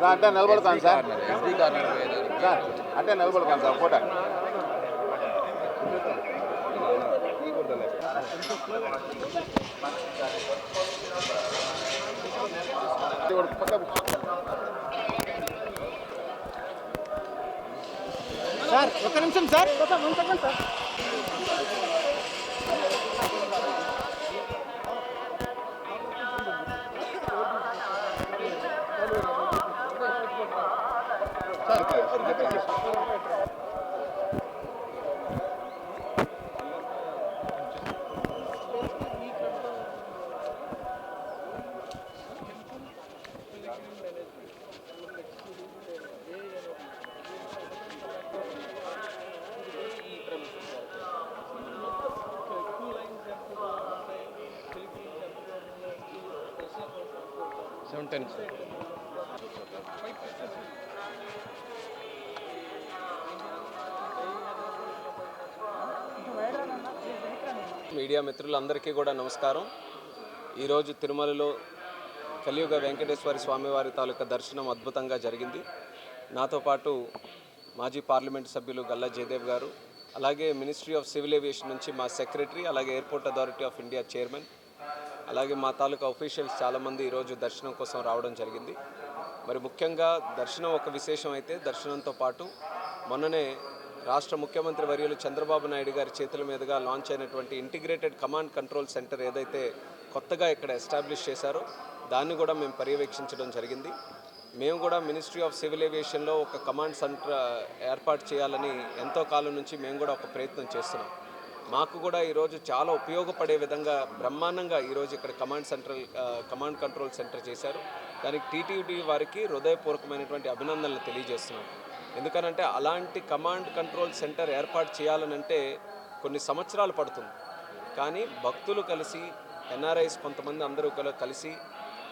Sir అంటే నిలబడతాను sir SB corner sir అంటే నిలబడతాను సార్ ఫోటో సార్ ఒక్క నిమిషం సార్ 1 సెకండ్ సార్ మీడియా మిత్రులందరికీ కూడా నమస్కారం. ఈరోజు తిరుమలలో కలియుగ వెంకటేశ్వర స్వామివారి తాలూకా దర్శనం అద్భుతంగా జరిగింది. నాతో పాటు మాజీ పార్లమెంటు సభ్యులు గల్లా జయదేవ్ గారు, అలాగే మినిస్ట్రీ ఆఫ్ సివిల్ ఏవియేషన్ నుంచి మా సెక్రటరీ, అలాగే airport authority of India chairman, అలాగే మా తాలూకా అఫీషియల్స్ చాలామంది ఈరోజు దర్శనం కోసం రావడం జరిగింది. మరి ముఖ్యంగా దర్శనం ఒక విశేషం అయితే, దర్శనంతో పాటు మొన్ననే రాష్ట్ర ముఖ్యమంత్రి వర్యులు చంద్రబాబు నాయుడు గారి చేతుల మీదుగా లాంచ్ అయినటువంటి ఇంటిగ్రేటెడ్ కమాండ్ కంట్రోల్ సెంటర్ ఏదైతే కొత్తగా ఇక్కడ ఎస్టాబ్లిష్ చేశారో దాన్ని కూడా మేము పర్యవేక్షించడం జరిగింది. మేము కూడా మినిస్ట్రీ ఆఫ్ సివిల్ ఏవియేషన్లో ఒక కమాండ్ సెంటర్ ఏర్పాటు చేయాలని ఎంతో కాలం నుంచి మేము కూడా ఒక ప్రయత్నం చేస్తున్నాం. మాకు కూడా ఈరోజు చాలా ఉపయోగపడే విధంగా బ్రహ్మాండంగా ఈరోజు ఇక్కడ కమాండ్ కంట్రోల్ సెంటర్ చేశారు. దానికి టీటీడీ వారికి హృదయపూర్వకమైనటువంటి అభినందనలు తెలియజేస్తున్నాం. ఎందుకనంటే అలాంటి కమాండ్ కంట్రోల్ సెంటర్ ఏర్పాటు చేయాలనంటే కొన్ని సంవత్సరాలు పడుతుంది. కానీ భక్తులు కలిసి, ఎన్ఆర్ఐస్ కొంతమంది అందరూ కలిసి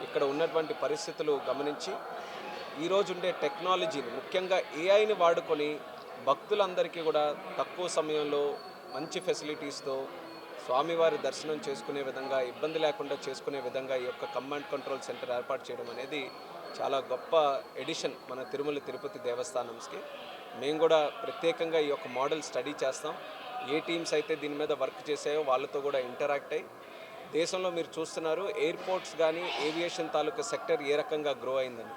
ఇక్కడ ఉన్నటువంటి పరిస్థితులు గమనించి ఈరోజు ఉండే టెక్నాలజీని, ముఖ్యంగా ఏఐని వాడుకొని భక్తులందరికీ కూడా తక్కువ సమయంలో మంచి ఫెసిలిటీస్తో స్వామివారి దర్శనం చేసుకునే విధంగా, ఇబ్బంది లేకుండా చేసుకునే విధంగా ఈ యొక్క కమాండ్ కంట్రోల్ సెంటర్ ఏర్పాటు చేయడం అనేది చాలా గొప్ప ఎడిషన్ మన తిరుమల తిరుపతి దేవస్థానంకి. మేము కూడా ప్రత్యేకంగా ఈ యొక్క మోడల్ స్టడీ చేస్తాం. ఏ టీమ్స్ అయితే దీని మీద వర్క్ చేసాయో వాళ్ళతో కూడా ఇంటరాక్ట్ అయ్యి, దేశంలో మీరు చూస్తున్నారు ఎయిర్పోర్ట్స్ కానీ ఏవియేషన్ తాలూకా సెక్టర్ ఏ రకంగా గ్రో అయిందని.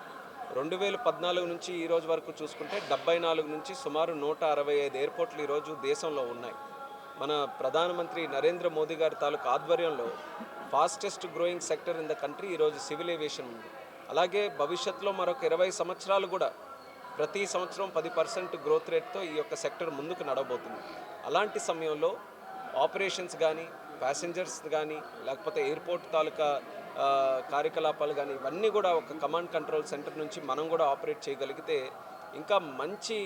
2014 నుంచి ఈ రోజు వరకు చూసుకుంటే 74 నుంచి సుమారు 165 ఎయిర్పోర్ట్లు ఈరోజు దేశంలో ఉన్నాయి. మన ప్రధానమంత్రి నరేంద్ర మోదీ గారి తాలూకా ఆధ్వర్యంలో fastest growing sector in the country ఈరోజు సివిల్ ఏవియేషన్ ఉంది. అలాగే భవిష్యత్తులో మరొక 20 సంవత్సరాలు కూడా ప్రతి సంవత్సరం 10% గ్రోత్ రేట్తో ఈ యొక్క సెక్టర్ ముందుకు నడవబోతుంది. అలాంటి సమయంలో ఆపరేషన్స్ కానీ, ప్యాసింజర్స్ కానీ, లేకపోతే ఎయిర్పోర్ట్ తాలూకా కార్యకలాపాలు కానీ, ఇవన్నీ కూడా ఒక కమాండ్ కంట్రోల్ సెంటర్ నుంచి మనం కూడా ఆపరేట్ చేయగలిగితే ఇంకా మంచి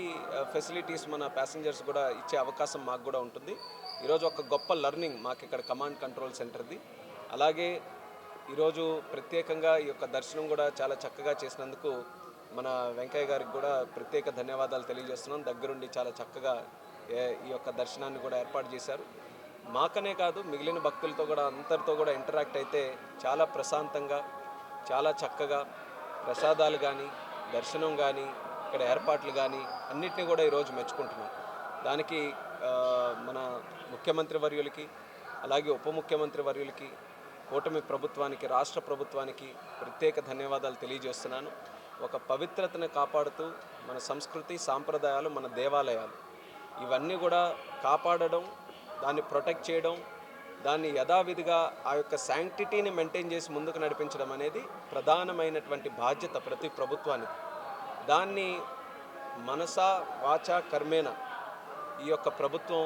ఫెసిలిటీస్ మన ప్యాసింజర్స్ కూడా ఇచ్చే అవకాశం మాకు కూడా ఉంటుంది. ఈరోజు ఒక గొప్ప లెర్నింగ్ మాకు ఇక్కడ కమాండ్ కంట్రోల్ సెంటర్ది. అలాగే ఈరోజు ప్రత్యేకంగా ఈ యొక్క దర్శనం కూడా చాలా చక్కగా చేసినందుకు మన వెంకయ్య గారికి కూడా ప్రత్యేక ధన్యవాదాలు తెలియజేస్తున్నాం. దగ్గరుండి చాలా చక్కగా ఈ యొక్క దర్శనాన్ని కూడా ఏర్పాటు చేశారు. మాకనే కాదు, మిగిలిన భక్తులతో కూడా అందరితో కూడా ఇంటరాక్ట్ అయితే చాలా ప్రశాంతంగా, చాలా చక్కగా ప్రసాదాలు కానీ, దర్శనం కానీ, ఇక్కడ ఏర్పాట్లు కానీ అన్నిటినీ కూడా ఈరోజు మెచ్చుకుంటున్నాం. దానికి మన ముఖ్యమంత్రి వర్యులకి, అలాగే ఉప ముఖ్యమంత్రి వర్యులకి, కూటమి ప్రభుత్వానికి, రాష్ట్ర ప్రభుత్వానికి ప్రత్యేక ధన్యవాదాలు తెలియజేస్తున్నాను. ఒక పవిత్రతను కాపాడుతూ మన సంస్కృతి, సాంప్రదాయాలు, మన దేవాలయాలు ఇవన్నీ కూడా కాపాడడం, దాన్ని ప్రొటెక్ట్ చేయడం, దాన్ని యథావిధిగా ఆ యొక్క శాంక్టిటీని మెయింటైన్ చేసి ముందుకు నడిపించడం అనేది ప్రధానమైనటువంటి బాధ్యత ప్రతి ప్రభుత్వానికి. దాన్ని మనసా వాచా కర్మేణ ఈ యొక్క ప్రభుత్వం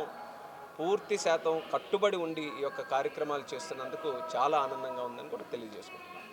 పూర్తి శాతం కట్టుబడి ఉండి ఈ యొక్క కార్యక్రమాలు చేస్తున్నందుకు చాలా ఆనందంగా ఉందని కూడా తెలియజేసుకుంటున్నాను.